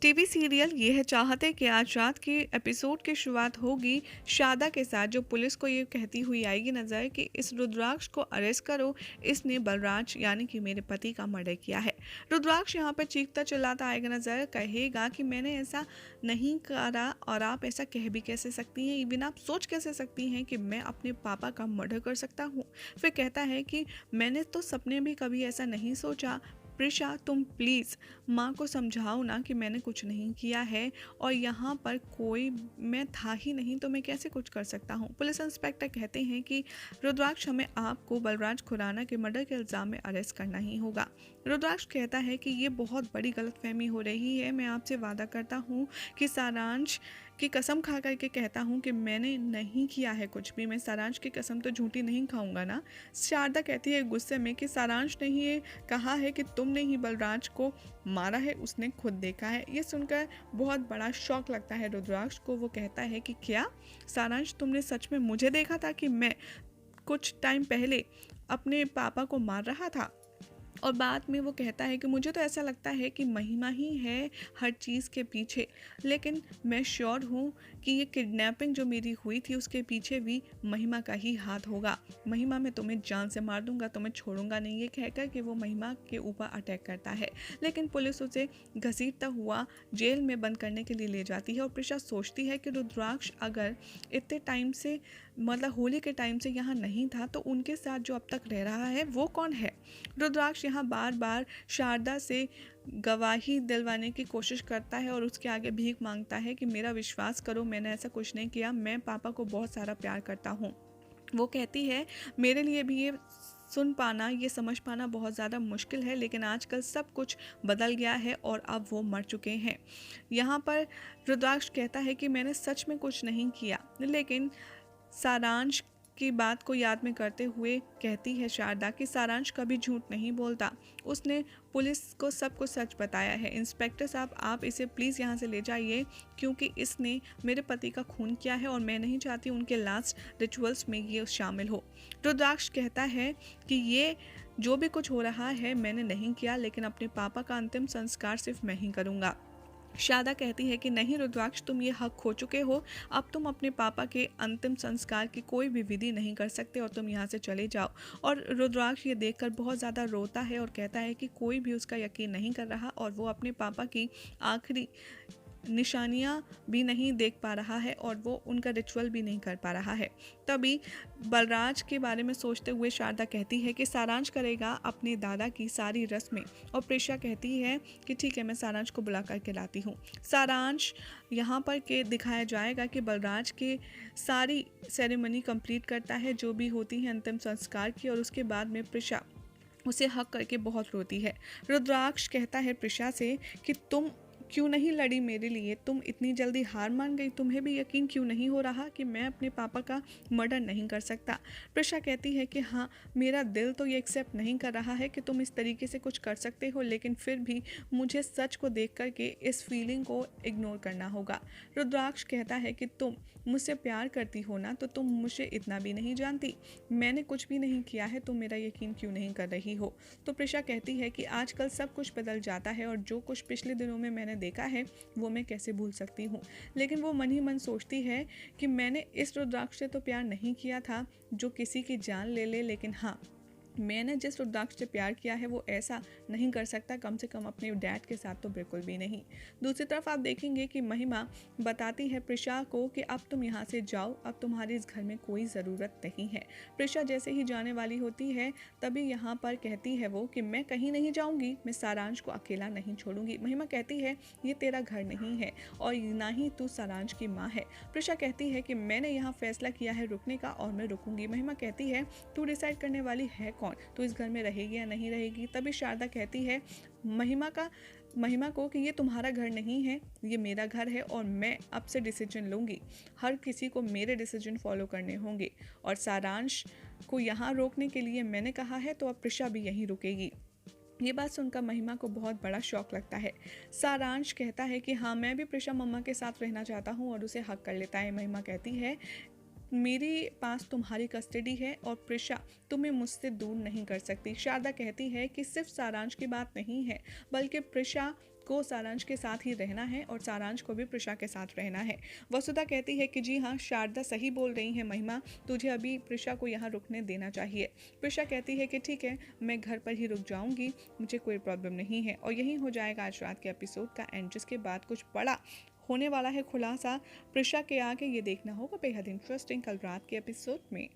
TV serial ये है चाहते कि आज रात के एपिसोड की शुरुआत होगी शादा के साथ, जो पुलिस को ये कहती हुई आएगी नजर कि इस रुद्राक्ष को अरेस्ट करो, इसने बलराज यानी कि मेरे पति का मर्डर किया है। रुद्राक्ष यहाँ पर चीखता चिल्लाता आएगा नजर, कहेगा कि मैंने ऐसा नहीं करा और आप ऐसा कह भी कैसे सकती हैं, इवन आप सोच कैसे सकती हैं कि मैं अपने पापा का मर्डर कर सकता हूँ। फिर कहता है कि मैंने तो सपने भी कभी ऐसा नहीं सोचा। प्रिशा, तुम प्लीज़ माँ को समझाओ ना कि मैंने कुछ नहीं किया है और यहाँ पर कोई मैं था ही नहीं, तो मैं कैसे कुछ कर सकता हूँ। पुलिस इंस्पेक्टर कहते हैं कि रुद्राक्ष, हमें आपको बलराज खुराना के मर्डर के इल्ज़ाम में अरेस्ट करना ही होगा। रुद्राक्ष कहता है कि ये बहुत बड़ी गलतफहमी हो रही है, मैं आपसे वादा करता हूँ कि सारांश की कसम खा करके कहता हूँ कि मैंने नहीं किया है कुछ भी, मैं सारांश की कसम तो झूठी नहीं खाऊंगा ना। शारदा कहती है गुस्से में कि सारांश ने ये कहा है कि तुमने ही बलराज को मारा है, उसने खुद देखा है। ये सुनकर बहुत बड़ा शौक लगता है रुद्राक्ष को। वो कहता है कि क्या सारांश, तुमने सच में मुझे देखा था कि मैं कुछ टाइम पहले अपने पापा को मार रहा था? और बाद में वो कहता है कि मुझे तो ऐसा लगता है कि महिमा ही है हर चीज़ के पीछे, लेकिन मैं श्योर हूँ कि ये किडनैपिंग जो मेरी हुई थी उसके पीछे भी महिमा का ही हाथ होगा। महिमा, मैं तुम्हें जान से मार दूंगा, तुम्हें छोड़ूंगा नहीं, ये कहकर कि वो महिमा के ऊपर अटैक करता है। लेकिन पुलिस उसे घसीटता हुआ जेल में बंद करने के लिए ले जाती है और प्रिशा सोचती है कि रुद्राक्ष अगर इतने टाइम से, मतलब होली के टाइम से यहाँ नहीं था, तो उनके साथ जो अब तक रह रहा है वो कौन है। रुद्राक्ष यहाँ बार बार शारदा से गवाही दिलवाने की कोशिश करता है और उसके आगे भीख मांगता है कि मेरा विश्वास करो, मैंने ऐसा कुछ नहीं किया, मैं पापा को बहुत सारा प्यार करता हूँ। वो कहती है मेरे लिए भी ये सुन पाना, ये समझ पाना बहुत ज़्यादा मुश्किल है, लेकिन आजकल सब कुछ बदल गया है और अब वो मर चुके हैं। यहाँ पर रुद्राक्ष कहता है कि मैंने सच में कुछ नहीं किया, लेकिन सारांश की बात को याद में करते हुए कहती है शारदा कि सारांश कभी झूठ नहीं बोलता, उसने पुलिस को सब कुछ सच बताया है। इंस्पेक्टर साहब, आप इसे प्लीज़ यहाँ से ले जाइए, क्योंकि इसने मेरे पति का खून किया है और मैं नहीं चाहती उनके लास्ट रिचुअल्स में ये शामिल हो। रुद्राक्ष कहता है कि ये जो भी कुछ हो रहा है मैंने नहीं किया, लेकिन अपने पापा का अंतिम संस्कार सिर्फ मैं ही करूँगा। शारदा कहती है कि नहीं रुद्राक्ष, तुम ये हक खो चुके हो, अब तुम अपने पापा के अंतिम संस्कार की कोई भी विधि नहीं कर सकते और तुम यहाँ से चले जाओ। और रुद्राक्ष ये देखकर बहुत ज़्यादा रोता है और कहता है कि कोई भी उसका यकीन नहीं कर रहा और वो अपने पापा की आखिरी निशानियाँ भी नहीं देख पा रहा है और वो उनका रिचुअल भी नहीं कर पा रहा है। तभी बलराज के बारे में सोचते हुए शारदा कहती है कि सारांश करेगा अपने दादा की सारी रस्में, और प्रिशा कहती है कि ठीक है, मैं सारांश को बुला करके लाती हूँ। सारांश यहाँ पर के दिखाया जाएगा कि बलराज के सारी सेरेमनी कंप्लीट करता है जो भी होती है अंतिम संस्कार की, और उसके बाद में प्रिशा उसे हक करके बहुत रोती है। रुद्राक्ष कहता है प्रिशा से कि तुम क्यों नहीं लड़ी मेरे लिए, तुम इतनी जल्दी हार मान गई, तुम्हें भी यकीन क्यों नहीं हो रहा कि मैं अपने पापा का मर्डर नहीं कर सकता। प्रिशा कहती है कि हाँ, मेरा दिल तो ये एक्सेप्ट नहीं कर रहा है कि तुम इस तरीके से कुछ कर सकते हो, लेकिन फिर भी मुझे सच को देख कर के इस फीलिंग को इग्नोर करना होगा। रुद्राक्ष कहता है कि तुम मुझसे प्यार करती हो ना, तो तुम मुझे इतना भी नहीं जानती, मैंने कुछ भी नहीं किया है, तुम मेरा यकीन क्यों नहीं कर रही हो। तो प्रिशा कहती है कि आजकल सब कुछ बदल जाता है और जो कुछ पिछले दिनों में मैंने देखा है वो मैं कैसे भूल सकती हूँ। लेकिन वो मन ही मन सोचती है कि मैंने इस रुद्राक्ष से तो प्यार नहीं किया था जो किसी की जान ले ले, लेकिन हाँ, मैंने जिस रुद्राक्ष से प्यार किया है वो ऐसा नहीं कर सकता, कम से कम अपने डैड के साथ तो बिल्कुल भी नहीं। दूसरी तरफ आप देखेंगे कि महिमा बताती है प्रिशा को कि अब तुम यहाँ से जाओ, अब तुम्हारी इस घर में कोई ज़रूरत नहीं है। प्रिशा जैसे ही जाने वाली होती है तभी यहाँ पर कहती है वो कि मैं कहीं नहीं जाऊँगी, मैं सारांश को अकेला नहीं छोड़ूंगी। महिमा कहती है ये तेरा घर नहीं है और ना ही तू सारांश की माँ है। प्रिशा कहती है कि मैंने यहाँ फैसला किया है रुकने का और मैं रुकूंगी। महिमा कहती है तू डिसाइड करने वाली है कौन, तो इस घर में रहेगी या नहीं रहेगी। तभी शारदा कहती है महिमा को कि ये तुम्हारा घर नहीं है, ये मेरा घर है और मैं अब से डिसीजन लूँगी, हर किसी को मेरे डिसीजन फॉलो करने होंगे और सारांश को यहाँ रोकने के लिए मैंने कहा है, तो अब प्रिशा भी यहीं रुकेगी। ये बात सुनकर महिमा को बहुत बड़ा शौक लगता है। सारांश कहता है कि हाँ, मैं भी प्रिशा मम्मा के साथ रहना चाहता हूँ और उसे हक कर लेता है। महिमा कहती है मेरे पास तुम्हारी कस्टडी है और प्रिशा तुम्हें मुझसे दूर नहीं कर सकती। शारदा कहती है कि सिर्फ सारांश की बात नहीं है, बल्कि प्रिशा को सारांश के साथ ही रहना है और सारांश को भी प्रिशा के साथ रहना है। वसुधा कहती है कि जी हाँ, शारदा सही बोल रही है महिमा, तुझे अभी प्रिशा को यहाँ रुकने देना चाहिए। प्रिशा कहती है कि ठीक है, मैं घर पर ही रुक जाऊंगी, मुझे कोई प्रॉब्लम नहीं है। और यही हो जाएगा आज रात के एपिसोड का एंड, जिसके बाद कुछ बड़ा होने वाला है खुलासा प्रिशा के आगे। ये देखना होगा बेहद इंटरेस्टिंग कल रात के एपिसोड में।